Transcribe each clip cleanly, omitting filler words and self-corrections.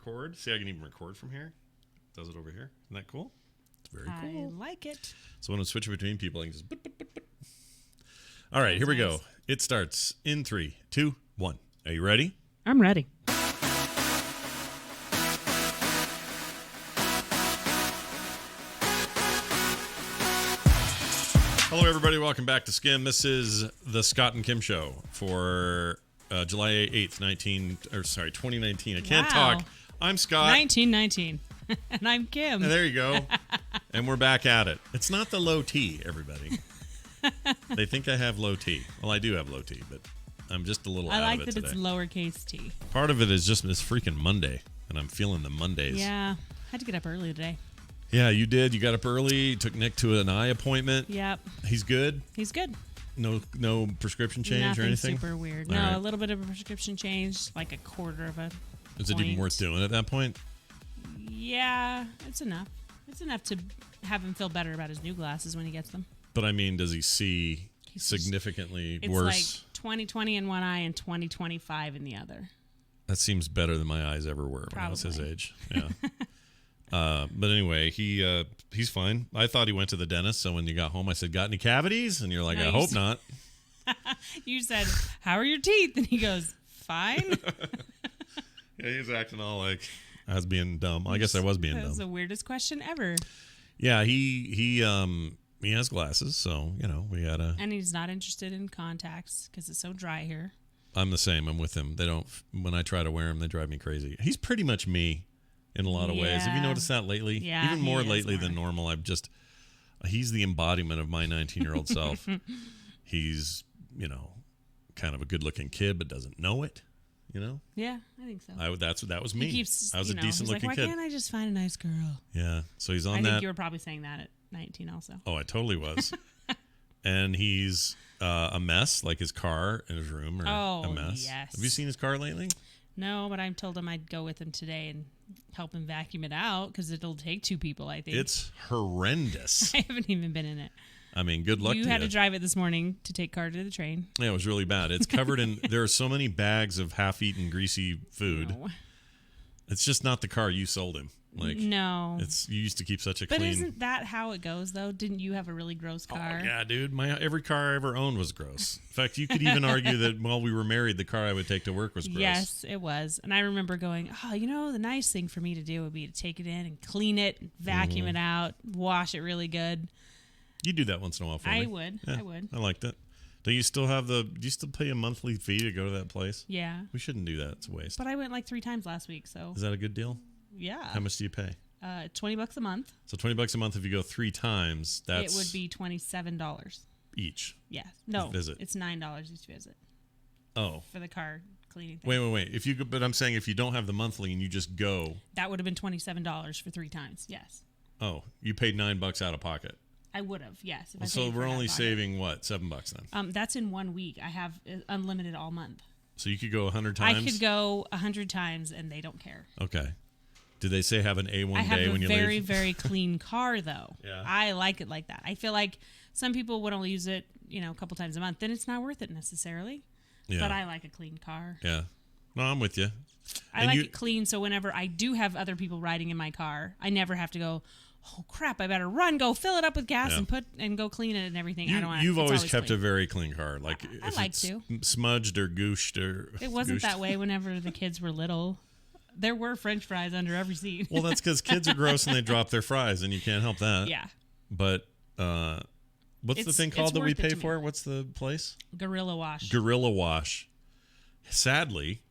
record. See, I can even record from here. Does it over here. Isn't that cool? It's very cool. I like it. So when I'm switching between people, I can just... All right, here we go. It starts in 3, 2, 1. Are you ready? I'm ready. Hello, everybody. Welcome back to Skim. This is the Scott and Kim Show for July 8th, 2019. I can't talk. I'm Scott. 1919. And I'm Kim. And there you go. And we're back at it. It's not the low T, everybody. They think I have low T. Well, I do have low T, but I'm just a little out of it today. I like that it's lowercase t. Part of it is just this freaking Monday, and I'm feeling the Mondays. Yeah. I had to get up early today. Yeah, you did. You got up early, took Nick to an eye appointment. Yep. He's good? He's good. No prescription change or anything? Super weird. All right. A little bit of a prescription change, like a quarter of a Is it even worth doing at that point? Yeah, it's enough. It's enough to have him feel better about his new glasses when he gets them. But I mean, does he see significantly worse? It's like 20/20 in one eye and 20/25 in the other. That seems better than my eyes ever were when I was his age. Yeah. But anyway, he's fine. I thought he went to the dentist, so when you got home, I said, "Got any cavities?" And you're like, "I hope not." You said, "How are your teeth?" And he goes, "Fine." Yeah, he was acting all like I was being dumb. I guess I was being dumb. That's the weirdest question ever. Yeah, he has glasses, so we gotta. And he's not interested in contacts because it's so dry here. I'm the same. I'm with him. They don't. When I try to wear them, they drive me crazy. He's pretty much me in a lot of ways. Have you noticed that lately? Yeah, even more lately than normal. He's the embodiment of my 19-year-old self. He's kind of a good-looking kid, but doesn't know it. Yeah, I think so. That was me. I was a decent-looking kid. Why can't I just find a nice girl? Yeah, so he's on that. I think you were probably saying that at 19 also. Oh, I totally was. And he's a mess, like his car and his room are a mess. Yes. Have you seen his car lately? No, but I told him I'd go with him today and help him vacuum it out because it'll take 2 people, I think. It's horrendous. I haven't even been in it. I mean, good luck to you. You had to drive it this morning to take Carter to the train. Yeah, it was really bad. It's covered in, there are so many bags of half-eaten greasy food. No. It's just not the car you sold him. No. You used to keep such a clean. But isn't that how it goes, though? Didn't you have a really gross car? Oh, yeah, dude. Every car I ever owned was gross. In fact, you could even argue that while we were married, the car I would take to work was gross. Yes, it was. And I remember going, the nice thing for me to do would be to take it in and clean it, and vacuum it out, wash it really good. You do that once in a while for me. I would. Yeah, I would. I liked it. Do you still pay a monthly fee to go to that place? Yeah. We shouldn't do that. It's a waste. But I went like 3 times last week, so. Is that a good deal? Yeah. How much do you pay? $20 a month. So $20 a month if you go 3 times. It would be $27 each. Yes. No. Visit. It's $9 each visit. Oh. For the car cleaning thing. Wait. But I'm saying if you don't have the monthly and you just go. That would have been $27 for 3 times. Yes. Oh, you paid $9 out of pocket. I would have, yes. So we're only saving what, $7 then? That's in 1 week. I have unlimited all month. So you could go 100 times. I could go 100 times, and they don't care. Okay. Did they say have an A1 day when you leave? I have a very, very clean car, though. Yeah. I like it like that. I feel like some people would only use it, a couple times a month. Then it's not worth it necessarily. Yeah. But I like a clean car. Yeah. No, I'm with you. I like it clean, so whenever I do have other people riding in my car, I never have to go, oh crap, I better run, go fill it up with gas and go clean it and everything. You've always kept a very clean car. I like to. Smudged or gooshed or. It wasn't that way whenever the kids were little. There were French fries under every seat. Well, that's because kids are gross and they drop their fries, and you can't help that. Yeah. But what's the thing called that we pay for? What's the place? Gorilla Wash. Gorilla Wash. Sadly,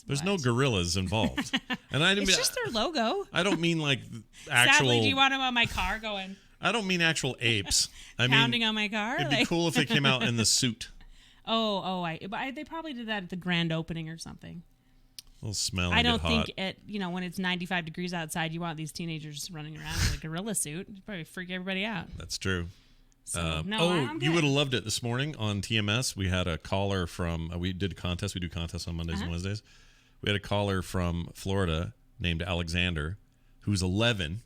there's no gorillas involved. And it's just their logo. I don't mean like actual. Sadly, do you want them on my car going? I don't mean actual apes. Pounding on my car? It'd be cool if they came out in the suit. They probably did that at the grand opening or something. They'll smell and I don't think when it's 95 degrees outside, you want these teenagers running around in a gorilla suit. It'd probably freak everybody out. That's true. So, you would have loved it this morning on TMS. We had a caller from, we did a contest. We do contests on Mondays and Wednesdays. We had a caller from Florida named Alexander, who's 11,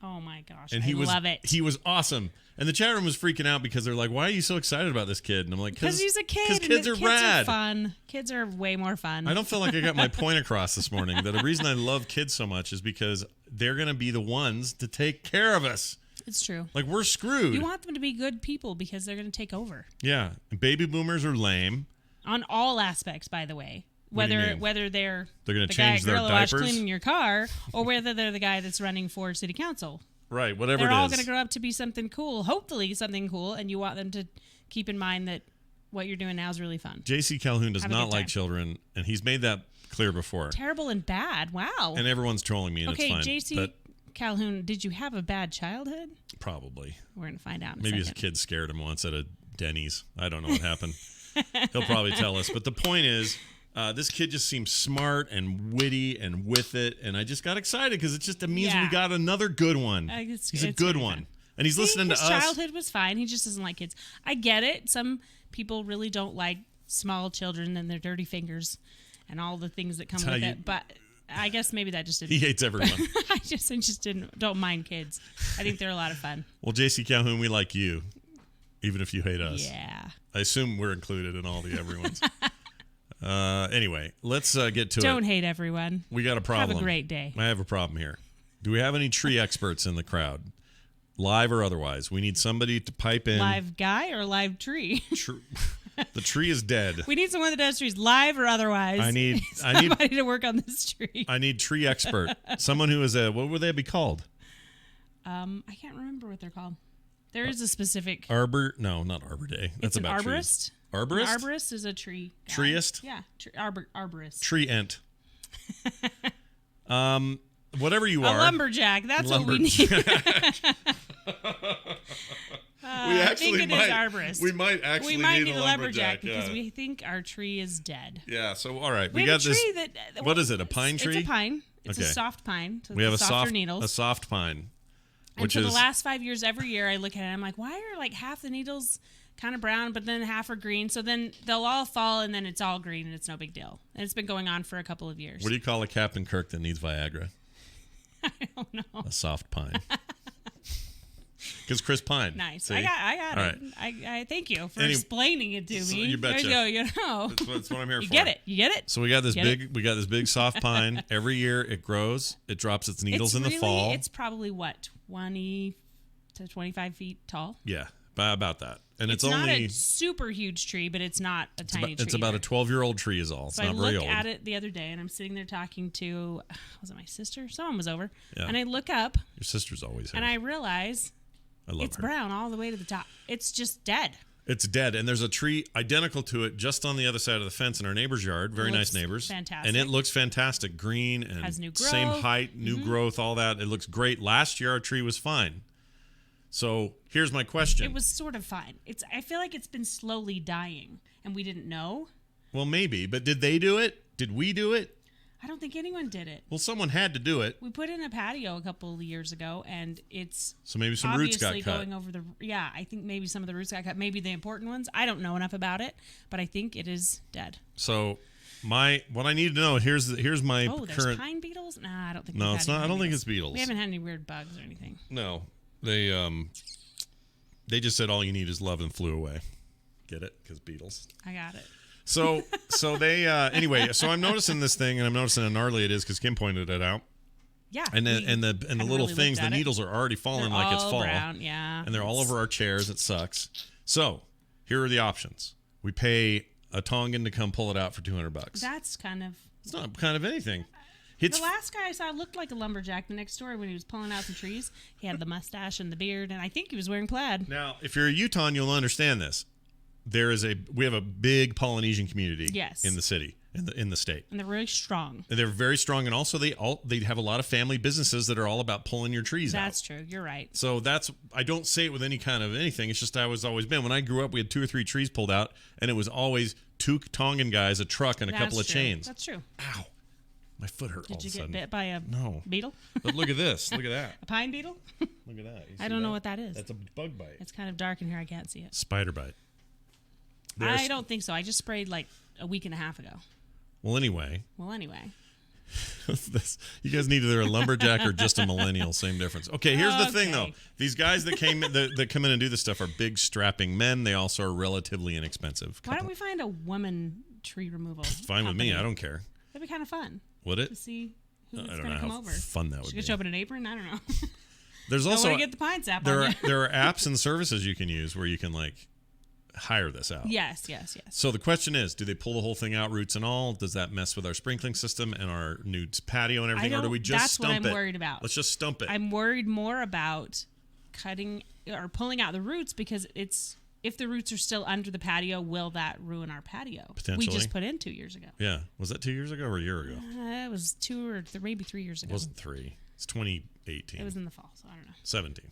Oh my gosh, And love it. He was awesome. And the chat room was freaking out because they're like, "Why are you so excited about this kid?" And I'm like, "Because he's a kid. Because kids are rad. Are fun. Kids are way more fun." I don't feel like I got my point across this morning. That the reason I love kids so much is because they're going to be the ones to take care of us. It's true. Like, we're screwed. You want them to be good people because they're going to take over. Yeah. And baby boomers are lame. On all aspects, by the way. Whether they're going to change their diapers, cleaning your car, or whether they're the guy that's running for city council. Right, whatever they're it is. all going to grow up to be something cool, hopefully something cool, and you want them to keep in mind that what you're doing now is really fun. J.C. Calhoun does not like children, and he's made that clear before. Terrible and bad. Wow. And everyone's trolling me, and it's fine. Okay, J.C. Calhoun, did you have a bad childhood? Probably. We're going to find out in Maybe a his kid scared him once at a Denny's. I don't know what happened. He'll probably tell us. But the point is, this kid just seems smart and witty and with it, and I just got excited because it means we got another good one. He's a good one. Fun. And he's listening to us. His childhood was fine. He just doesn't like kids. I get it. Some people really don't like small children and their dirty fingers and all the things that come with it. But I guess maybe that just didn't. He hates everyone. I just don't mind kids. I think they're a lot of fun. Well, J.C. Calhoun, we like you, even if you hate us. Yeah. I assume we're included in all the everyone's. Anyway, let's get to it. Don't hate everyone. We got a problem. Have a great day. I have a problem here. Do we have any tree experts in the crowd? Live or otherwise? We need somebody to pipe in. Live guy or live tree? The tree is dead. We need someone that does trees, live or otherwise. I need somebody to work on this tree. I need tree expert. Someone who is what would they be called? I can't remember what they're called. There is a specific No, not Arbor Day. That's it's an about arborist. Trees. Arborist? An arborist is a tree guy. Treeist? Yeah, arborist. Tree ent. Whatever you are. A lumberjack. That's what we need. I think it is arborist. We might actually need a lumberjack because we think our tree is dead. Yeah, so all right. We got this. What is it, a pine tree? It's a pine. It's a soft pine. So we have needles. A soft pine. And for the last 5 years, every year I look at it and I'm like, why are like half the needles kind of brown, but then half are green? So then they'll all fall and then it's all green and it's no big deal. And it's been going on for a couple of years. What do you call a Captain Kirk that needs Viagra? I don't know. A soft pine. Because Chris Pine. Nice. See? I got all it. Right. I thank you for explaining it to me. You betcha. There you go. That's what I'm here for. You get it. So we got this big soft pine. Every year it grows. It drops its needles in the fall. It's probably 20 to 25 feet tall. Yeah, about that. And it's not only a super huge tree, but it's not a tiny tree. It's about a 12-year-old tree is all. It's not very old. I looked at it the other day, and I'm sitting there talking to, was it my sister? Someone was over. Yeah. And I look up. Your sister's always here. And I realize it's brown all the way to the top. It's just dead. It's dead. And there's a tree identical to it just on the other side of the fence in our neighbor's yard. Very nice neighbors. Fantastic. And it looks fantastic. Green and has new growth. Same height, new growth, all that. It looks great. Last year our tree was fine. So here's my question. It was sort of fine. I feel like it's been slowly dying, and we didn't know. Well, maybe, but did they do it? Did we do it? I don't think anyone did it. Well, someone had to do it. We put in a patio a couple of years ago, and it's so maybe some roots got cut. Going over I think maybe some of the roots got cut. Maybe the important ones. I don't know enough about it, but I think it is dead. So what I need to know here's my there's pine beetles. Nah, I don't think. No, it's not. I don't think it's beetles. We haven't had any weird bugs or anything. No. They just said all you need is love and flew away. Get it? Because Beatles. I got it. So they anyway. So I'm noticing this thing, and I'm noticing how gnarly it is because Kim pointed it out. Yeah. And the little really things, the needles are already falling like it's fall. Brown, yeah. And they're all over our chairs. It sucks. So here are the options. We pay a Tongan to come pull it out for $200. That's kind of. It's not kind of anything. The last guy I saw looked like a lumberjack the next door when he was pulling out some trees. He had the mustache and the beard, and I think he was wearing plaid. Now, if you're a Utahn, you'll understand this. We have a big Polynesian community in the city, in the state. And they're really strong. And they're very strong, and also they have a lot of family businesses that are all about pulling your trees out. That's true. You're right. So I don't say it with any kind of anything. It's just I was always been. When I grew up, we had 2 or 3 trees pulled out, and it was always 2 Tongan guys, a truck, and a couple of chains. That's true. Ow. My foot hurt all of a sudden. Did you get bit by a beetle? But look at this. Look at that. A pine beetle? Look at that. I don't know what that is. That's a bug bite. It's kind of dark in here. I can't see it. Spider bite. I don't think so. I just sprayed like a week and a half ago. Well, anyway. You guys need either a lumberjack or just a millennial. Same difference. Okay, here's the thing, though. These guys that come in and do this stuff are big, strapping men. They also are relatively inexpensive. Why don't we find a woman tree removal? Fine with me. I don't care. That'd be kind of fun. Would it? To see who's I don't going know to come how over. fun that would Should be. we show up in an apron? I don't know. There's Don't also want to get the pine sap there on are you. there are apps and services you can use where you can like hire this out. Yes. So the question is, do they pull the whole thing out, roots and all? Does that mess with our sprinkling system and our new patio and everything, or do we just stump it? That's what I'm worried about. Let's just stump it. I'm worried more about cutting or pulling out the roots because if the roots are still under the patio, will that ruin our patio? Potentially. We just put in 2 years ago. Yeah. Was that 2 years ago or a year ago? It was 2 or maybe 3 years ago. It wasn't 3. It's 2018. It was in the fall, so I don't know. 17.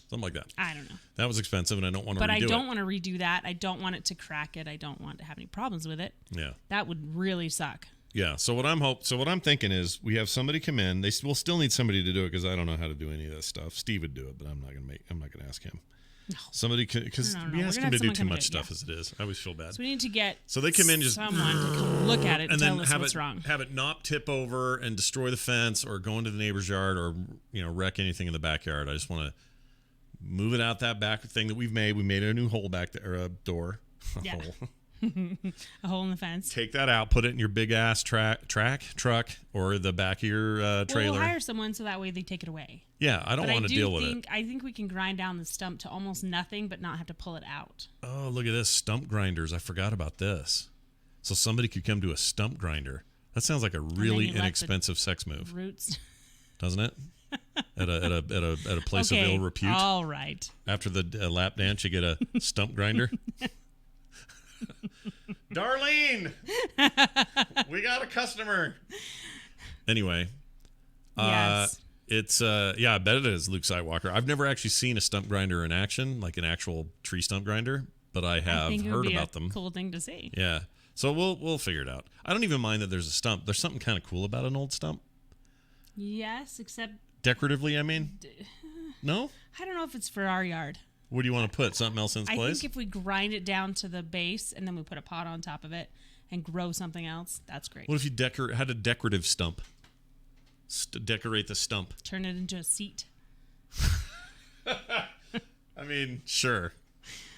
Something like that. I don't know. That was expensive, and I don't want to redo it. But I don't want to redo that. I don't want it to crack it. I don't want to have any problems with it. Yeah. That would really suck. Yeah. So what I'm thinking is we have somebody come in. We'll still need somebody to do it because I don't know how to do any of this stuff. Steve would do it, but I'm not gonna ask him. No. Somebody because we ask him to do too much stuff as it is. I always feel bad. So we need to get they come in just someone to come look at it and tell us what's wrong. Have it not tip over and destroy the fence or go into the neighbor's yard or wreck anything in the backyard. I just want to move it out that back thing that we've made. We made a new hole back there, or a door. Yeah. Hole. A hole in the fence. Take that out, put it in your big ass truck or the back of your trailer. We'll hire someone so that way they take it away. Yeah, I don't want to deal with it. I think we can grind down the stump to almost nothing but not have to pull it out. Oh, look at this. Stump grinders. I forgot about this. So somebody could come to a stump grinder. That sounds like a really inexpensive sex move. Roots. Doesn't it? At a place of ill repute. All right. After the lap dance, you get a stump grinder. Darlene, we got a customer. Anyway, yes. It's I bet it is Luke Skywalker. I've never actually seen a stump grinder in action, like an actual tree stump grinder, but I have heard about them. Cool thing to see. Yeah. So we'll figure it out. I don't even mind that there's a stump. There's something kind of cool about an old stump. Yes, except decoratively, I mean. No? I don't know if it's for our yard. What do you want to put? Something else in its place? I think if we grind it down to the base and then we put a pot on top of it and grow something else, that's great. What if you had a decorative stump? Decorate the stump. Turn it into a seat. I mean, sure.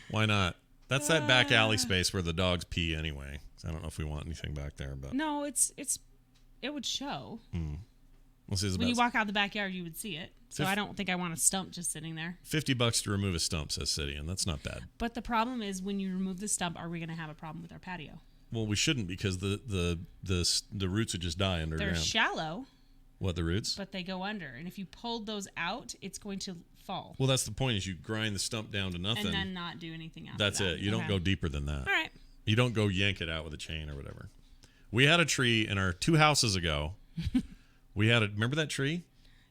Why not? That's that back alley space where the dogs pee anyway. So I don't know if we want anything back there, but no, it would show. We'll see when you walk out the backyard, you would see it. So I don't think I want a stump just sitting there. $50 to remove a stump, says City, and that's not bad. But the problem is, when you remove the stump, are we going to have a problem with our patio? Well, we shouldn't because the roots would just die underground. They're shallow. What, the roots? But they go under, and if you pulled those out, it's going to fall. Well, that's the point: is you grind the stump down to nothing, and then not do anything else. That's it. You don't go deeper than that. All right. You don't go yank it out with a chain or whatever. We had a tree in our 2 houses ago. Remember that tree?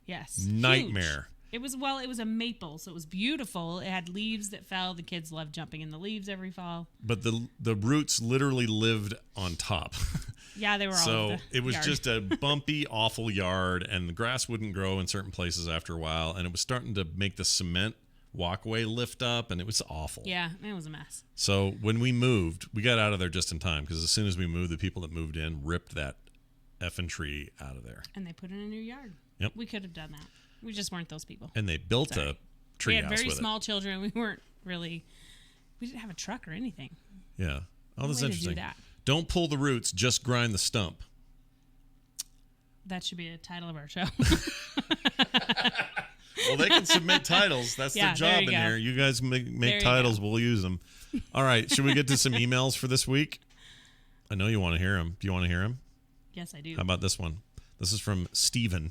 Yes. Nightmare. Huge. It was a maple, so it was beautiful. It had leaves that fell. The kids loved jumping in the leaves every fall. But the roots literally lived on top. Yeah, they were all so it was yard. just a bumpy, awful yard, and the grass wouldn't grow in certain places after a while, and it was starting to make the cement walkway lift up, and it was awful. Yeah, it was a mess. So when we moved, we got out of there just in time because as soon as we moved, the people that moved in ripped that effing tree out of there. And they put in a new yard. Yep. We could have done that. We just weren't those people. And they built a tree house with it. We had very small children. We didn't have a truck or anything. Yeah. Oh, that's interesting. To do that. Don't pull the roots, just grind the stump. That should be the title of our show. Well, they can submit titles. That's their job in here. You guys make titles. We'll use them. All right. Should we get to some emails for this week? I know you want to hear them. Do you want to hear them? Yes, I do. How about this one? This is from Steven,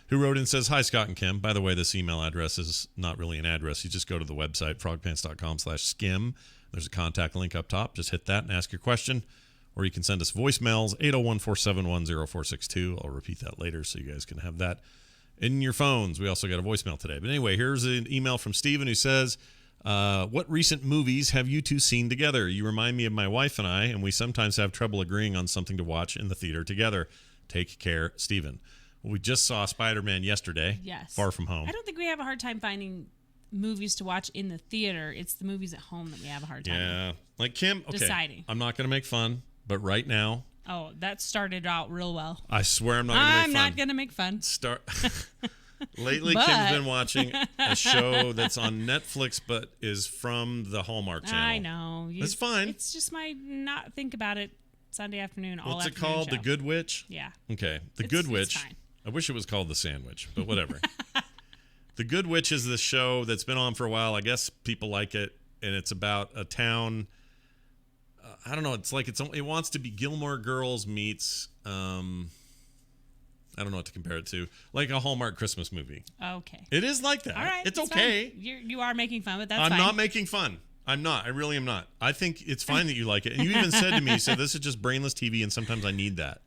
who wrote in and says, "Hi, Scott and Kim. By the way, this email address is not really an address. You just go to the website, frogpants.com/skim. There's a contact link up top. Just hit that and ask your question. Or you can send us voicemails, 801-471-0462. I'll repeat that later so you guys can have that in your phones. We also got a voicemail today. But anyway, here's an email from Steven who says, what recent movies have you two seen together? You remind me of my wife and I, and we sometimes have trouble agreeing on something to watch in the theater together. Take care, Steven. Well, we just saw Spider-Man yesterday. Yes. Far From Home. I don't think we have a hard time finding movies to watch in the theater. It's the movies at home that we have a hard time like Kim, okay, deciding. I'm not going to make fun, but right now, Oh, that started out real well. I swear I'm not going to make fun. I'm not going to make fun. Lately, Kim's been watching a show that's on Netflix, but is from the Hallmark Channel. I know. It's fine. It's just my not think about it Sunday afternoon, all What's it afternoon called? show. The Good Witch? Yeah. Okay. The Good Witch. It's fine. I wish it was called The Sandwich, but whatever. The Good Witch is this show that's been on for a while. I guess people like it, and it's about a town. I don't know. It's like it wants to be Gilmore Girls meets. I don't know what to compare it to. Like a Hallmark Christmas movie. Okay. It is like that. All right. It's okay. Fine. You are making fun, but that's I'm fine. not making fun. I'm not. I really am not. I think it's fine that you like it. And you even said to me, you said, this is just brainless TV, and sometimes I need that.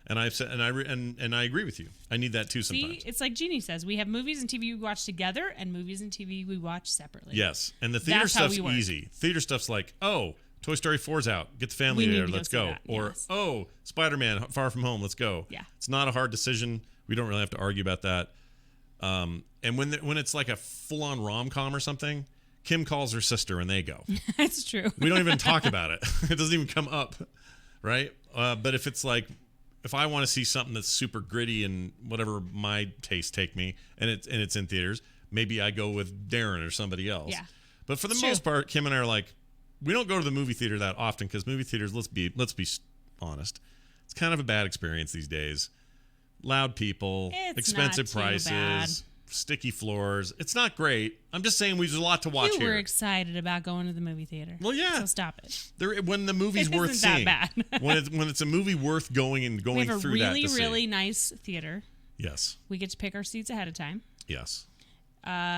And I've said, and I agree with you. I need that too sometimes. See, it's like Jeannie says. We have movies and TV we watch together, and movies and TV we watch separately. Yes. And the theater That's how stuff's we work. easy. Theater stuff's like, oh, Toy Story 4's out. Get the family We need there. to go Let's see go. that. Or, Yes. oh, Spider-Man Far From Home. Let's go. Yeah. It's not a hard decision. We don't really have to argue about that. And when it's like a full-on rom-com or something, Kim calls her sister and they go. That's true. We don't even talk about it. It doesn't even come up, right? But if it's like, if I want to see something that's super gritty and whatever my taste take me, and it's in theaters, maybe I go with Darren or somebody else. Yeah. But for the It's most true. part, Kim and I are like, we don't go to the movie theater that often because movie theaters, let's be honest, it's kind of a bad experience these days. Loud people, It's expensive not too prices, bad. sticky floors. It's not great. I'm just saying there's a lot to watch You here. were excited about going to the movie theater. Well, yeah. So stop it. When the movie's It worth isn't seeing, that bad. when it's a movie worth going and We going have a through really, that to really see. nice theater. Yes, We get to pick our seats ahead of time. yes.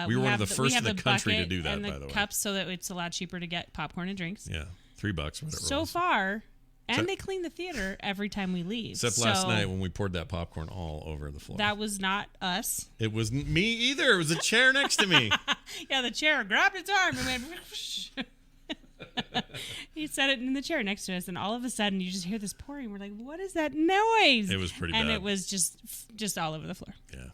We were one of the first in the country to do that, and by the way. cups so that it's a lot cheaper to get popcorn and drinks. Yeah, $3, whatever. So it was. far, and Except- they clean the theater every time we leave. Except so last night when we poured that popcorn all over the floor. that was not us. It wasn't me either. It was a chair next to me. Yeah, the chair grabbed its arm and went. He set it in the chair next to us, and all of a sudden you just hear this pouring. We're like, "What is that noise?" It was pretty and bad. it was just all over the floor. Yeah.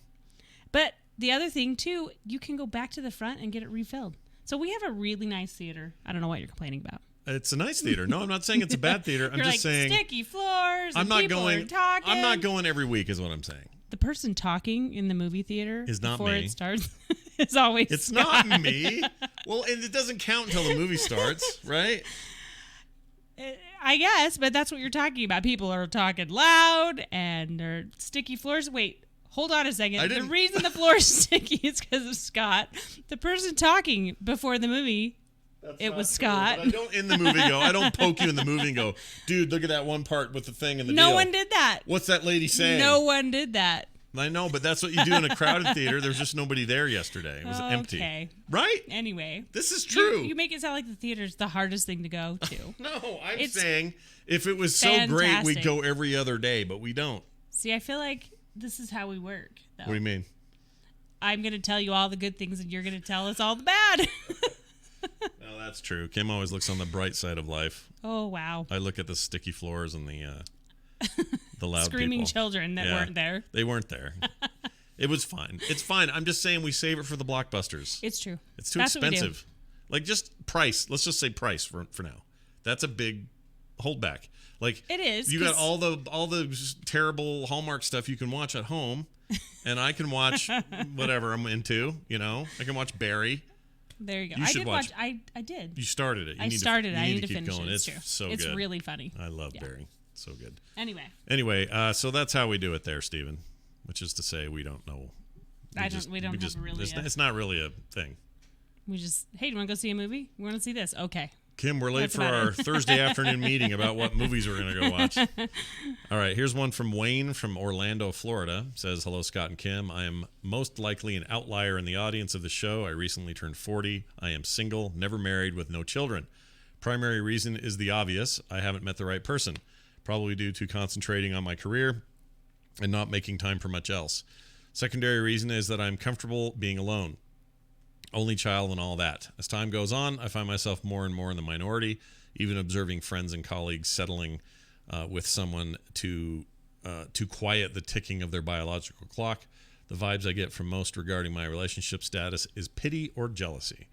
But the other thing too, you can go back to the front and get it refilled. So we have a really nice theater. I don't know what you're complaining about. It's a nice theater. No, I'm not saying it's a bad theater. I'm You're just like, saying sticky floors. I'm and not people going. Are talking. I'm not going every week, is what I'm saying. The person talking in the movie theater Is not before me. it starts is always It's Scott. not me. Well, and it doesn't count until the movie starts, right? I guess, but that's what you're talking about. People are talking loud and they're sticky floors. Wait, hold on a second. The didn't- reason the floor is sticky is because of Scott. The person talking before the movie, it was Scott. But I don't in the movie go. I don't poke you in the movie and go, dude, look at that one part with the thing and the No deal. one did that. What's that lady saying? No one did that. I know, but that's what you do in a crowded theater. There was just nobody there yesterday. It was empty. Okay. Right? Anyway. This is true. You make it sound like the theater's the hardest thing to go to. No, I'm It's saying if it was so great, we'd fantastic. go every other day, but we don't. See, I feel like this is how we work. Though. What do you mean? I'm going to tell you all the good things and you're going to tell us all the bad. No, that's true. Kim always looks on the bright side of life. Oh, wow. I look at the sticky floors and the loud Screaming people. children that Yeah. weren't there. They weren't there. It was fine. It's fine. I'm just saying we save it for the blockbusters. It's true. It's too That's what we do. expensive. Like just price. Let's just say price for now. That's a big holdback. Like It is, You got 'cause- all the terrible Hallmark stuff you can watch at home, and I can watch whatever I'm into. You know, I can watch Barry. There you go. You I should did watch- I did. You started it. You I need started. To, I you need to keep finish going. it. It's It's true. so It's good. really funny. I love Yeah. Barry. So good. Anyway, So that's how we do it there, Stephen. Which is to say, we don't know. we don't have really It's not really a thing. we just, hey, do you want to go see a movie? We want to see this. Okay. Kim, we're late That's for about our it. Thursday afternoon meeting about what movies we're going to go watch. All right, here's one from Wayne from Orlando, Florida. Says, hello, Scott and Kim. I am most likely an outlier in the audience of the show. I recently turned 40. I am single, never married, with no children. Primary reason is the obvious. I haven't met the right person, probably due to concentrating on my career and not making time for much else. Secondary reason is that I'm comfortable being alone. Only child and all that. As time goes on, I find myself more and more in the minority, even observing friends and colleagues settling with someone to quiet the ticking of their biological clock. The vibes I get from most regarding my relationship status is pity or jealousy.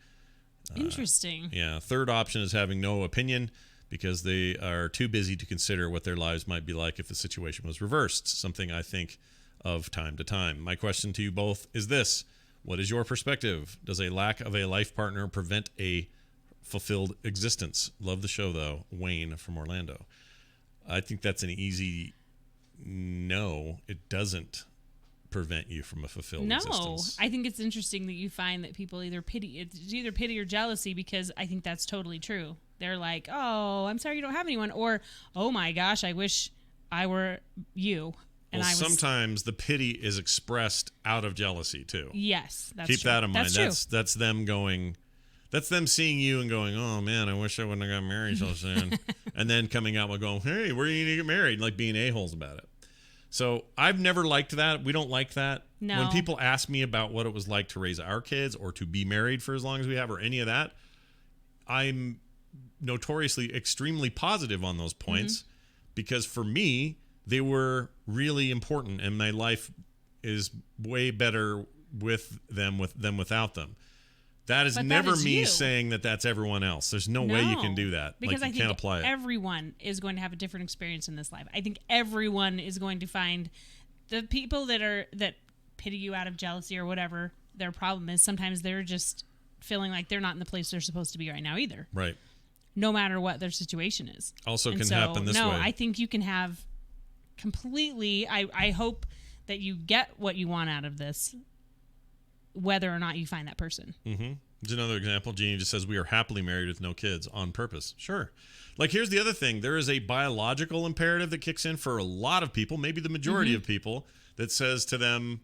Interesting. Yeah. Third option is having no opinion because they are too busy to consider what their lives might be like if the situation was reversed, something I think of time to time. My question to you both is this. What is your perspective? Does a lack of a life partner prevent a fulfilled existence? Love the show, though. Wayne from Orlando. I think that's an easy no. It doesn't prevent you from a fulfilled existence. I think it's interesting that you find that people either pity or jealousy, because I think that's totally true. They're like, oh, I'm sorry you don't have anyone, or oh my gosh, I wish I were you. And well, sometimes the pity is expressed out of jealousy too. Yes, that's Keep true. that in mind. That's That's them going. That's them seeing you and going, oh man, I wish I wouldn't have got married so soon. And then coming out and going, hey, where do you need to get married? Like being a-holes about it. So I've never liked that. We don't like that. No. When people ask me about what it was like to raise our kids or to be married for as long as we have or any of that, I'm notoriously extremely positive on those points because for me, they were really important and my life is way better with them than without them. That is never me saying that that's everyone else. There's no way you can do that. Because like you can't apply it. Everyone is going to have a different experience in this life. I think everyone is going to find the people that pity you out of jealousy or whatever their problem is. Sometimes they're just feeling like they're not in the place they're supposed to be right now either. Right. No matter what their situation is. Also can happen this way. No, I think you can have completely. I hope that you get what you want out of this, whether or not you find that person. Mm-hmm. There's another example. Jeannie just says, we are happily married with no kids on purpose. Sure. Like, here's the other thing. There is a biological imperative that kicks in for a lot of people, maybe the majority of people, that says to them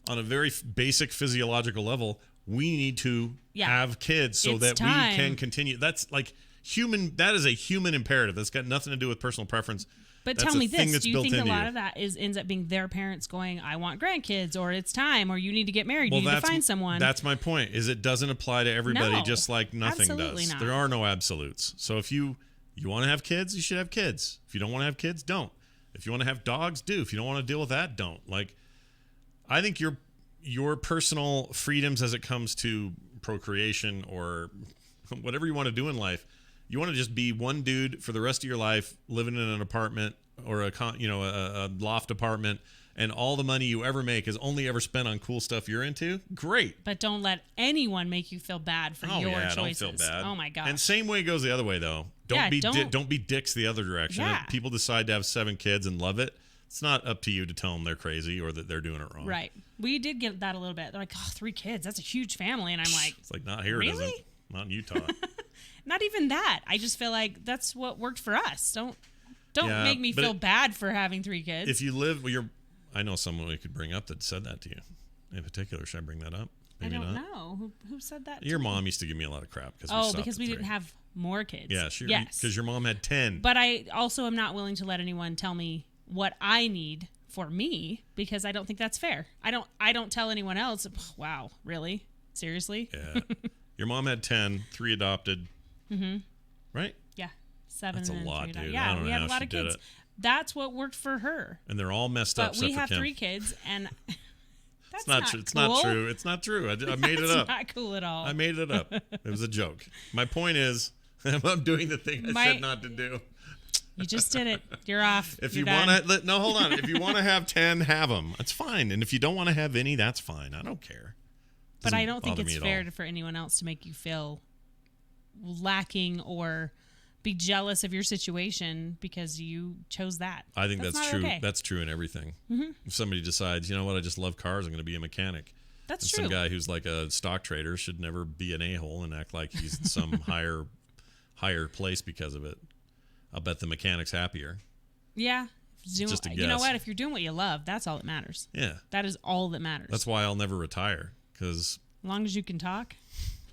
on a very basic physiological level, we need to have kids so that we can continue. That's like human. That is a human imperative. That's got nothing to do with personal preference. But tell me this, do you think a lot of that ends up being their parents going, I want grandkids, or it's time, or you need to get married, you need to find someone? That's my point, is it doesn't apply to everybody just like nothing absolutely does. Not. There are no absolutes. So if you want to have kids, you should have kids. If you don't want to have kids, don't. If you want to have dogs, do. If you don't want to deal with that, don't. Like, I think your personal freedoms as it comes to procreation or whatever you want to do in life, you want to just be one dude for the rest of your life living in an apartment or a loft apartment, and all the money you ever make is only ever spent on cool stuff you're into. Great. But don't let anyone make you feel bad for your choices. Don't feel bad. Oh my gosh. And same way goes the other way though. Don't be dicks the other direction. Yeah. If people decide to have 7 kids and love it, it's not up to you to tell them they're crazy or that they're doing it wrong. Right. We did get that a little bit. They're like, 3 kids, that's a huge family. And I'm like, it's like, not here, really? It isn't. Not in Utah. Not even that. I just feel like that's what worked for us. Don't make me feel bad for having 3 kids. If you live, I know someone we could bring up that said that to you. In particular, should I bring that up? Maybe I don't not. know who said that. Your mom used to give me a lot of crap because we didn't have more kids. Yeah, yes, because your mom had 10. But I also am not willing to let anyone tell me what I need for me because I don't think that's fair. I don't tell anyone else. Wow, really? Seriously? Yeah. Your mom had 10, 3 adopted. Mm-hmm. Right? Yeah. 7. That's a lot, dude. Yeah, we had a lot of kids. That's what worked for her. And they're all messed up. But we have 3 kids, and that's not cool. It's not true. It's not true. I made it up. It's not cool at all. I made it up. It was a joke. My point is, I'm doing the thing I said not to do. You just did it. You're off. If you want to, no, hold on. If you want to have 10, have them. That's fine. And if you don't want to have any, that's fine. I don't care. But I don't think it's fair for anyone else to make you feel lacking or be jealous of your situation because you chose that. I think that's true. Okay. That's true in everything. Mm-hmm. If somebody decides, you know what, I just love cars, I'm going to be a mechanic. That's true. Some guy who's like a stock trader should never be an a-hole and act like he's in some higher place because of it. I'll bet the mechanic's happier. Yeah. Just a guess. You know what? If you're doing what you love, that's all that matters. Yeah. That is all that matters. That's why I'll never retire. Because as long as you can talk.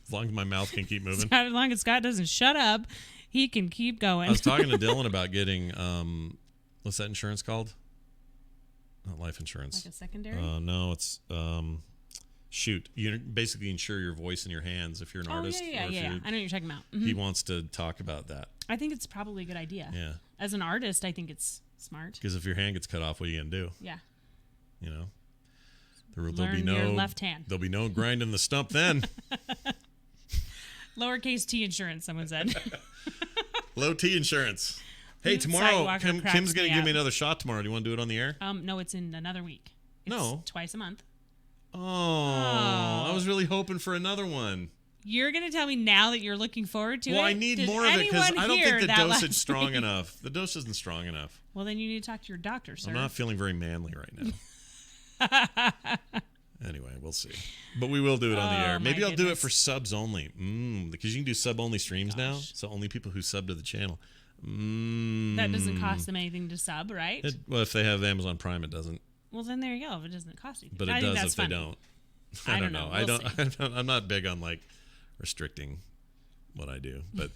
As long as my mouth can keep moving. As long as Scott doesn't shut up, he can keep going. I was talking to Dylan about getting, what's that insurance called? Not life insurance. Like a secondary? No, it's, you basically insure your voice and your hands if you're an artist. Yeah. I know what you're talking about. Mm-hmm. He wants to talk about that. I think it's probably a good idea. Yeah. As an artist, I think it's smart. Because if your hand gets cut off, what are you going to do? Yeah. You know? Learn your left hand. There'll be no grinding the stump then. Lowercase T insurance, someone said. Low T insurance. Hey, tomorrow, Kim's going to give me another shot tomorrow. Do you want to do it on the air? No, it's in another week. It's twice a month. Oh, I was really hoping for another one. You're going to tell me now that you're looking forward to it? Well, I need more of it because I don't think the dose is strong enough. The dose isn't strong enough. Well, then you need to talk to your doctor, sir. I'm not feeling very manly right now. Anyway, we'll see. But we will do it on the air. Maybe I'll do it for subs only. Because you can do sub-only streams now. So only people who sub to the channel. That doesn't cost them anything to sub, right? Well, if they have Amazon Prime, it doesn't. Well, then there you go. If it doesn't cost anything. But it does if they don't. I don't know. We'll I'm not big on restricting what I do, but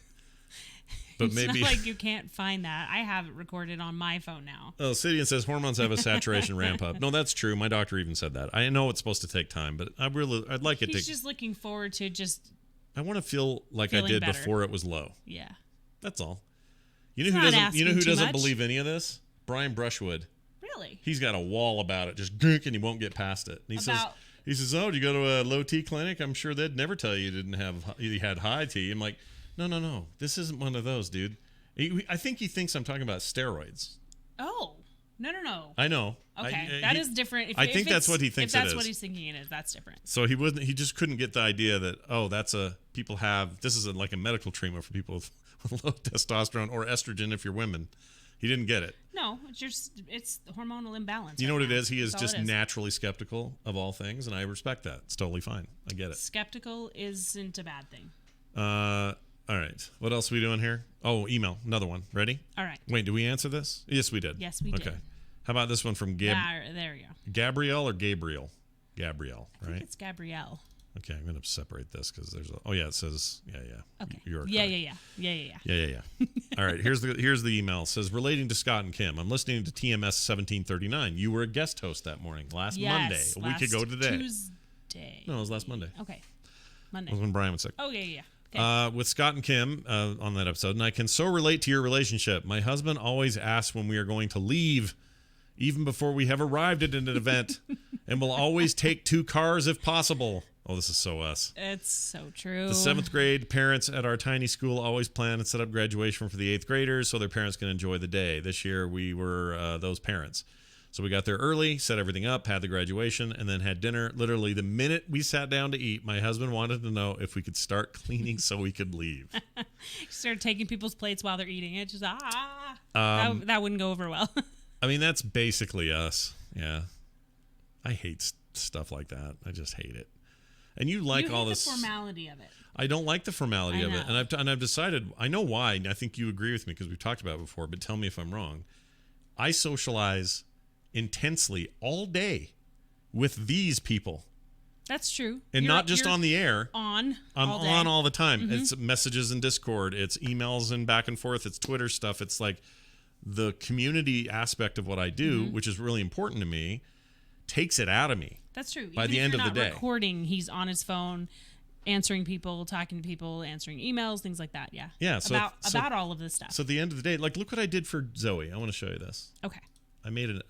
it's maybe not like you can't find that. I have it recorded on my phone now. Oh, Sidian says hormones have a saturation ramp up. No, that's true. My doctor even said that. I know it's supposed to take time, but I'd like it to. He's just looking forward to I want to feel like I did better before it was low. Yeah, that's all. You know who doesn't? You know who doesn't believe any of this? Brian Brushwood. Really? He's got a wall about it, just and he won't get past it. And he says, "Oh, do you go to a low T clinic? I'm sure they'd never tell you you had high T." I'm like, no. This isn't one of those, dude. I think he thinks I'm talking about steroids. Oh, no. I know. Okay, that is different. I think that's what he thinks it is. If that's what he's thinking it is, that's different. So he just couldn't get the idea that, this is like a medical treatment for people with low testosterone or estrogen if you're women. He didn't get it. No, it's hormonal imbalance. You know what it is? He is just naturally skeptical of all things, and I respect that. It's totally fine. I get it. Skeptical isn't a bad thing. All right. What else are we doing here? Oh, email. Another one. Ready? All right. Wait, did we answer this? Yes, we did. Yes, we did. Okay. How about this one from there you go. Gabrielle or Gabriel? Gabrielle, right? I think it's Gabrielle. Okay, I'm going to separate this because there's it says, yeah. Okay. You're Yeah. All right, here's the email. It says, relating to Scott and Kim, I'm listening to TMS 1739. You were a guest host that morning, Monday, a week ago today. Tuesday. No, it was last Monday. Okay. Monday. It was when Brian was sick. Oh, yeah. Okay. With Scott and Kim on that episode, and I can so relate to your relationship. My husband always asks when we are going to leave, even before we have arrived at an event, and will always take 2 cars if possible. Oh, this is so us. It's so true. The 7th grade parents at our tiny school always plan and set up graduation for the 8th graders so their parents can enjoy the day. This year we were those parents. So we got there early, set everything up, had the graduation, and then had dinner. Literally, the minute we sat down to eat, my husband wanted to know if we could start cleaning so we could leave. Started taking people's plates while they're eating it. Just, that wouldn't go over well. I mean, that's basically us. Yeah. I hate stuff like that. I just hate it. And you hate all this. The formality of it. I don't like the formality of it. And I've decided, I know why, and I think you agree with me because we've talked about it before, but tell me if I'm wrong. I socialize intensely all day with these people. That's true. And not just on the air. I'm on all the time. Mm-hmm. It's messages in Discord. It's emails and back and forth. It's Twitter stuff. It's like the community aspect of what I do, which is really important to me, takes it out of me. That's true. By the end of the day. Recording, he's on his phone, answering people, talking to people, answering emails, things like that. Yeah. Yeah. About all of this stuff. So at the end of the day, like, look what I did for Zoe. I want to show you this. Okay. I made a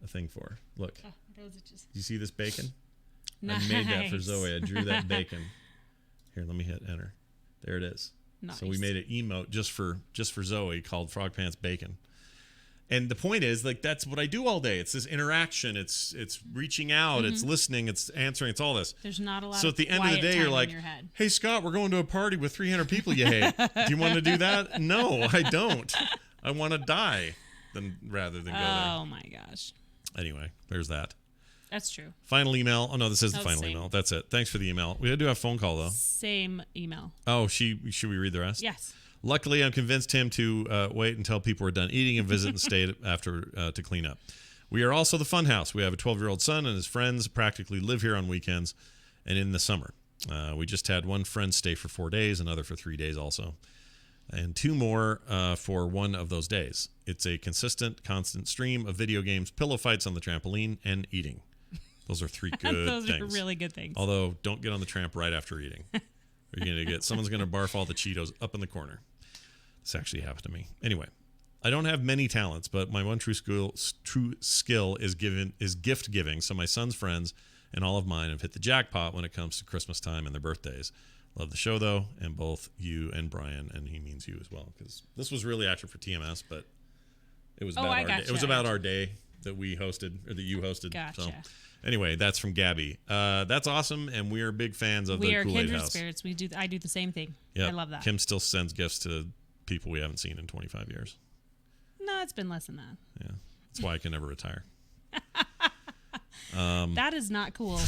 thing for her. Look. Oh, you see this bacon? Nice. I made that for Zoe. I drew that bacon. Here, let me hit enter. There it is. Nice. So we made an emote just for Zoe called Frog Pants Bacon. And the point is, like, that's what I do all day. It's this interaction. It's reaching out. It's listening. It's answering. It's all this. There's not a lot. So at the end of the day, you're like, "Hey, Scott, we're going to a party with 300 people you hate. Do you want to do that?" No, I don't. I want to die rather than go there. Oh my gosh. Anyway, there's that. That's true. Final email. Oh no, this is the final email. That's it. Thanks for the email. We do have a phone call though. Same email. Oh, should we read the rest? Yes. Luckily, I'm convinced him to wait until people are done eating and visit and stay after to clean up. We are also the fun house. We have a 12-year-old son and his friends practically live here on weekends and in the summer. We just had one friend stay for 4 days, another for 3 days also, and 2 more for one of those days. It's a constant stream of video games, pillow fights on the trampoline, and eating. Those are 3 good things. Those are really good things. Although, don't get on the tramp right after eating. Someone's going to barf all the Cheetos up in the corner. This actually happened to me. Anyway, I don't have many talents, but my one true skill is gift giving. So my son's friends and all of mine have hit the jackpot when it comes to Christmas time and their birthdays. Love the show, though, and both you and Brian, and he means you as well, because this was really actually for TMS, but it was about our day that we hosted, or that you hosted. Gotcha. So anyway, that's from Gabby. That's awesome, and we are big fans of the Kool-Aid House. We are kindred spirits. I do the same thing. Yep. I love that. Kim still sends gifts to people we haven't seen in 25 years. No, it's been less than that. Yeah, that's why I can never retire. That is not cool.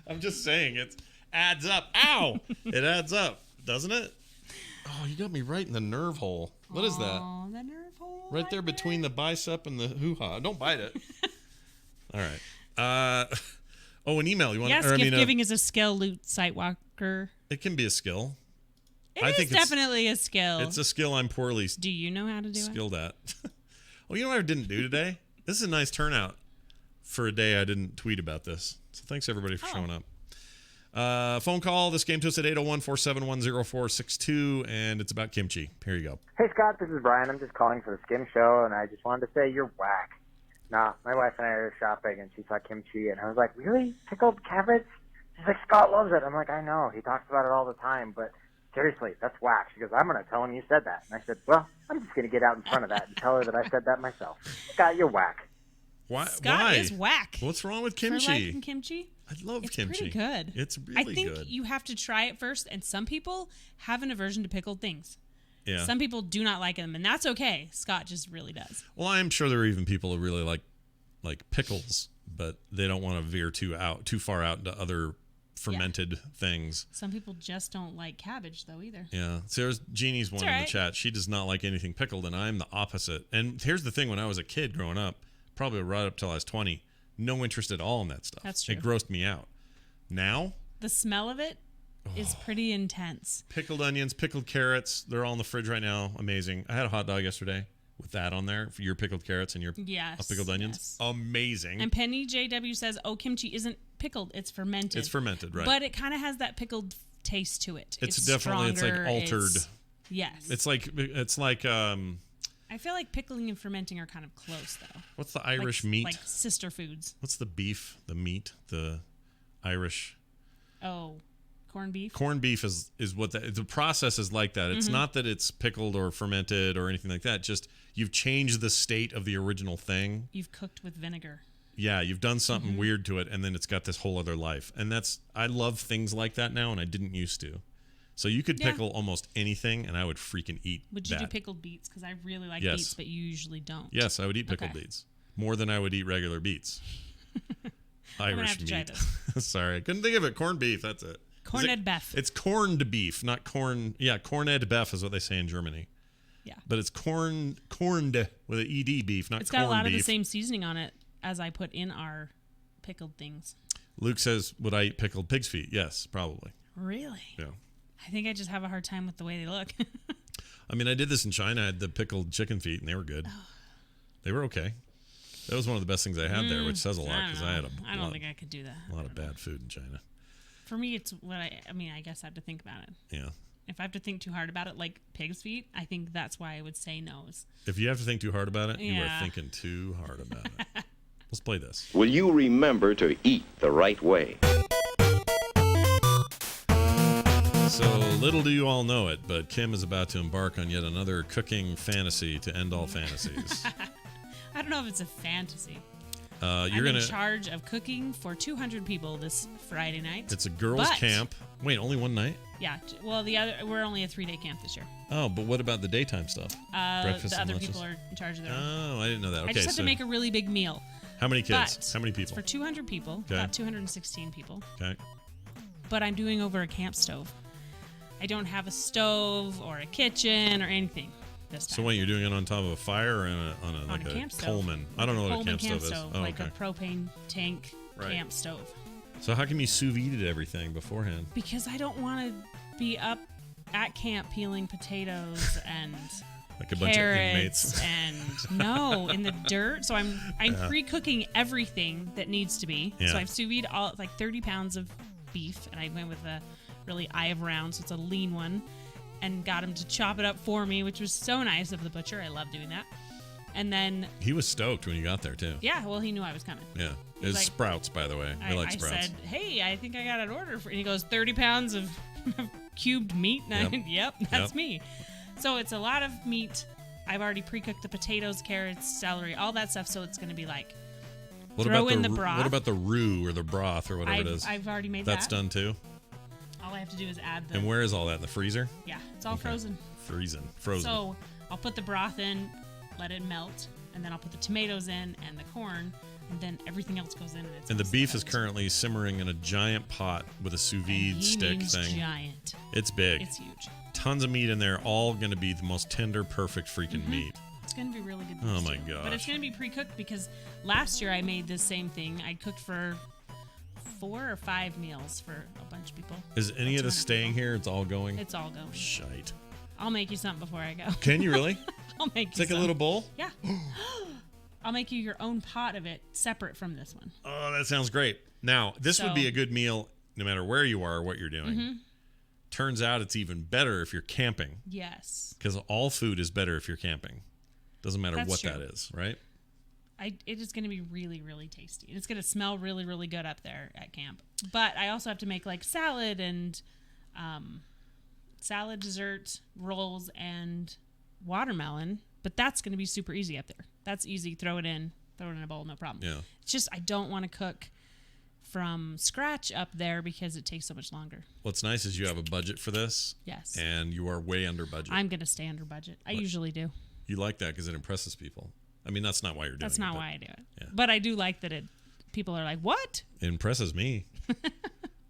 I'm just saying, it adds up. Ow! It adds up, doesn't it? Oh, you got me right in the nerve hole. What is that? Oh, the nerve hole. Right there between the bicep and the hoo-ha. Don't bite it. All right. An email. You want? Yes, gift giving is a skill, Loot Sightwalker. It can be a skill. I think it's definitely a skill. It's a skill I'm poorly Do you know how to do skilled at. Well, you know what I didn't do today? This is a nice turnout for a day I didn't tweet about this. So thanks, everybody, for showing up. Phone call. This came to us at 801-471-0462, and it's about kimchi. Here you go. Hey, Scott, this is Brian. I'm just calling for the Skim show, and I just wanted to say you're whack. Nah, my wife and I were shopping, and she saw kimchi, and I was like, really? Pickled cabbage? She's like, Scott loves it. I'm like, I know. He talks about it all the time, but seriously, that's whack. She goes, I'm going to tell him you said that. And I said, well, I'm just going to get out in front of that and tell her that I said that myself. Scott, you're whack. Why? Scott is whack. What's wrong with kimchi? For liking kimchi? I love kimchi. It's pretty good. It's really good. I think you have to try it first, and some people have an aversion to pickled things. Yeah. Some people do not like them, and that's okay. Scott just really does. Well, I'm sure there are even people who really like pickles, but they don't want to veer too far out into other fermented things. Some people just don't like cabbage, though, either. Yeah. Sarah's Jeannie's one in the chat. She does not like anything pickled, and I'm the opposite. And here's the thing. When I was a kid growing up, probably right up till I was 20, no interest at all in that stuff. That's true. It grossed me out. Now? The smell of it is pretty intense. Pickled onions, pickled carrots, they're all in the fridge right now. Amazing. I had a hot dog yesterday with that on there for your pickled carrots and your pickled onions. Yes. Amazing. And Penny JW says, kimchi isn't pickled, it's fermented. It's fermented, right. But it kind of has that pickled taste to it. It's definitely, stronger, it's like altered. Yes. It's like I feel like pickling and fermenting are kind of close, though. What's the Irish meat? Like sister foods. What's the beef, the meat, the Irish? Oh, corned beef? Corned beef is what the process is like that. It's not that it's pickled or fermented or anything like that. Just you've changed the state of the original thing. You've cooked with vinegar. Yeah, you've done something weird to it, and then it's got this whole other life. And I love things like that now, and I didn't used to. So you could pickle almost anything, and I would freaking eat Would you do pickled beets? Because I really like beets, but you usually don't. Yes, I would eat pickled beets. More than I would eat regular beets. Irish meat. Sorry, I couldn't think of it. Corned beef, that's it. Corned beef. It's corned beef, not corn. Yeah, corned beef is what they say in Germany. Yeah. But it's corned with an ED beef, not corned beef. It's got a lot of the same seasoning on it as I put in our pickled things. Luke says, would I eat pickled pig's feet? Yes, probably. Really? Yeah. I think I just have a hard time with the way they look. I mean, I did this in China. I had the pickled chicken feet, and they were good. They were okay. That was one of the best things I had there, which says a lot because I don't think I could do that. A lot of bad food in China. For me, it's what I guess I have to think about it. Yeah. If I have to think too hard about it, like pig's feet, I think that's why I would say no's. If you have to think too hard about it, you are thinking too hard about it. Let's play this. Will you remember to eat the right way? So little do you all know it, but Kim is about to embark on yet another cooking fantasy to end all fantasies. I don't know if it's a fantasy. I'm in charge of cooking for 200 people this Friday night. It's a girls' camp. Wait, only one night? Yeah. Well, we're only a 3-day camp this year. Oh, but what about the daytime stuff? Breakfast the and other lunches? people are in charge of their own. Oh, I didn't know that. Okay, I just have to make a really big meal. How many kids? How many people? It's for 200 people. Okay. About 216 people. Okay. But I'm doing over a camp stove. I don't have a stove or a kitchen or anything this time. So wait, you're doing it on top of a fire or on a camp stove. Coleman? I don't know what a camp stove is. Oh, like a propane tank camp stove. So how come you sous vide everything beforehand? Because I don't want to be up at camp peeling potatoes and like a bunch of inmates and in the dirt. So I'm pre-cooking everything that needs to be. Yeah. So I've sous vide all like 30 pounds of beef, and I went with a really eye of round, so it's a lean one, and got him to chop it up for me, which was so nice of the butcher. I love doing that. And then he was stoked when you got there too. Yeah, well, he knew I was coming. Yeah, it was like, Sprouts, by the way. I like Sprouts. I said, "Hey, I think I got an order for." And he goes, 30 pounds of cubed meat. Yep. That's me. So it's a lot of meat. I've already pre-cooked the potatoes, carrots, celery, all that stuff. So it's going to be like throw in the broth. What about the roux or the broth or whatever it is? I've already made That's done too? All I have to do is add the... And where is all that? In the freezer? Yeah, it's all frozen. Frozen. So I'll put the broth in, let it melt, and then I'll put the tomatoes in and the corn, and then everything else goes in. And the beef is currently simmering in a giant pot with a sous vide stick thing. Giant. It's big. It's huge. Tons of meat in there, all going to be the most tender, perfect freaking meat. It's going to be really good. Oh my gosh. But it's going to be pre-cooked because last year I made this same thing. I cooked for 4 or 5 meals for a bunch of people. Is any of this staying here? It's all going? It's all going. Shite. I'll make you something before I go. Can you really? I'll make you It's like a little bowl? Yeah. I'll make you your own pot of it separate from this one. Oh, that sounds great. Now, this would be a good meal no matter where you are or what you're doing. Turns out it's even better if you're camping. Yes. Because all food is better if you're camping. Doesn't matter what true. that is, right? It is going to be really, really tasty. It's going to smell really, really good up there at camp. But I also have to make like salad and salad, dessert, rolls, and watermelon. But that's going to be super easy up there. That's easy. Throw it in a bowl, no problem. Yeah. It's just I don't want to cook from scratch up there because it takes so much longer. What's nice is you have a budget for this. Yes. And you are way under budget. I'm going to stay under budget. I usually do. You like that because it impresses people. I mean, that's not why you're doing it. That's not why I do it. Yeah. But I do like that people are like, what? It impresses me.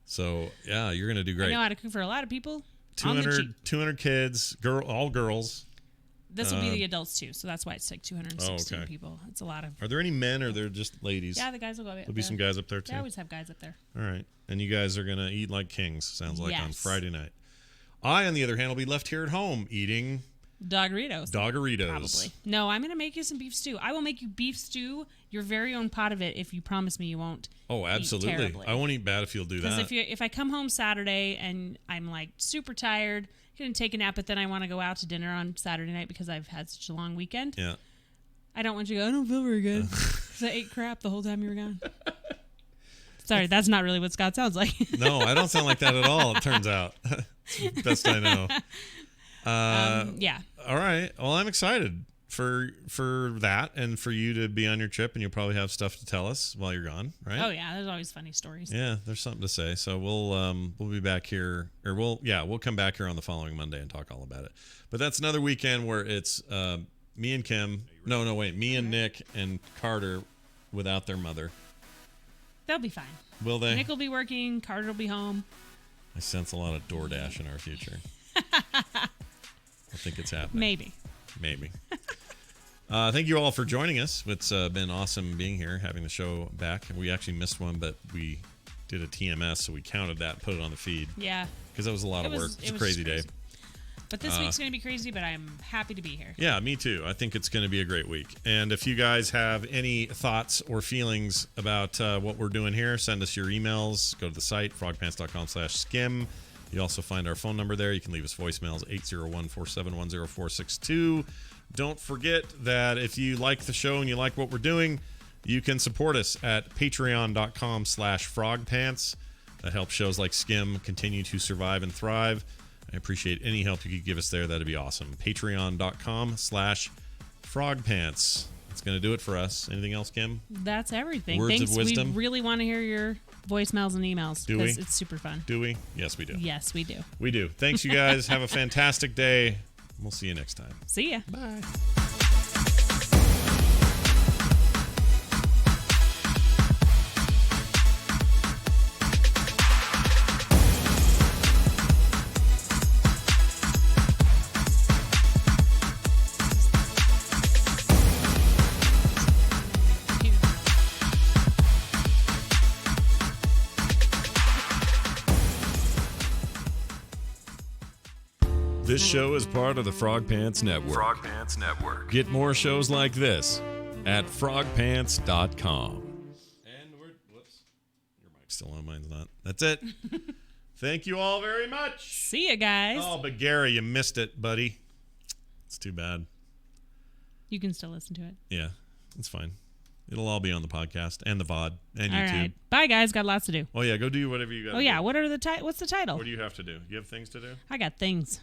So, yeah, you're going to do great. I know how to cook for a lot of people. 200 kids, all girls. This will be the adults too, so that's why it's like 216 people. It's a lot of... Are there any men or they're just ladies? Yeah, the guys will go up there. There'll be some guys up there too. They always have guys up there. All right. And you guys are going to eat like kings, sounds like, on Yes. Friday night. I, on the other hand, will be left here at home eating... Doggeritos. Probably. No, I'm going to make you some beef stew. I will make you beef stew, your very own pot of it, if you promise me you won't. Oh, absolutely. I won't eat bad if you'll do that. Because if I come home Saturday and I'm like super tired, going to take a nap, but then I want to go out to dinner on Saturday night because I've had such a long weekend. Yeah. I don't want you to go, I don't feel very good because I ate crap the whole time you were gone. Sorry, that's not really what Scott sounds like. No, I don't sound like that at all, it turns out. Best I know. Yeah. All right. Well, I'm excited for that and for you to be on your trip, and you'll probably have stuff to tell us while you're gone, right? Oh yeah, there's always funny stories. Yeah, there's something to say. So we'll be back here, or we'll come back here on the following Monday and talk all about it. But that's another weekend where it's me and Kim. No, wait, me and Nick and Carter without their mother. They'll be fine. Will they? Nick will be working. Carter will be home. I sense a lot of DoorDash in our future. I think it's happening. Maybe. Thank you all for joining us. It's been awesome being here, having the show back. We actually missed one, but we did a TMS, so we counted that and put it on the feed. Yeah. Because that was a lot of work. It's a crazy day. But this week's going to be crazy, but I'm happy to be here. Yeah, me too. I think it's going to be a great week. And if you guys have any thoughts or feelings about what we're doing here, send us your emails. Go to the site, frogpants.com/skim. You also find our phone number there. You can leave us voicemails, 801-471-0462. Don't forget that if you like the show and you like what we're doing, you can support us at patreon.com/frogpants. That helps shows like Skim continue to survive and thrive. I appreciate any help you could give us there. That'd be awesome. Patreon.com/frogpants. That's going to do it for us. Anything else, Kim? That's everything. Words Thanks. of wisdom? We really want to hear your voicemails and emails. Do we? Because it's super fun. Do we? Yes, we do. Yes, we do. We do. Thanks, you guys. Have a fantastic day. We'll see you next time. See ya. Bye. This show is part of the Frog Pants Network. Frog Pants Network. Get more shows like this at frogpants.com. And whoops. Your mic's still on, mine's not. That's it. Thank you all very much. See ya, guys. Oh, but Gary, you missed it, buddy. It's too bad. You can still listen to it. Yeah, it's fine. It'll all be on the podcast and the VOD and YouTube. All right. Bye, guys. Got lots to do. Oh, yeah. Go do whatever you got to do. Oh, yeah. What's the title? What do you have to do? You have things to do? I got things.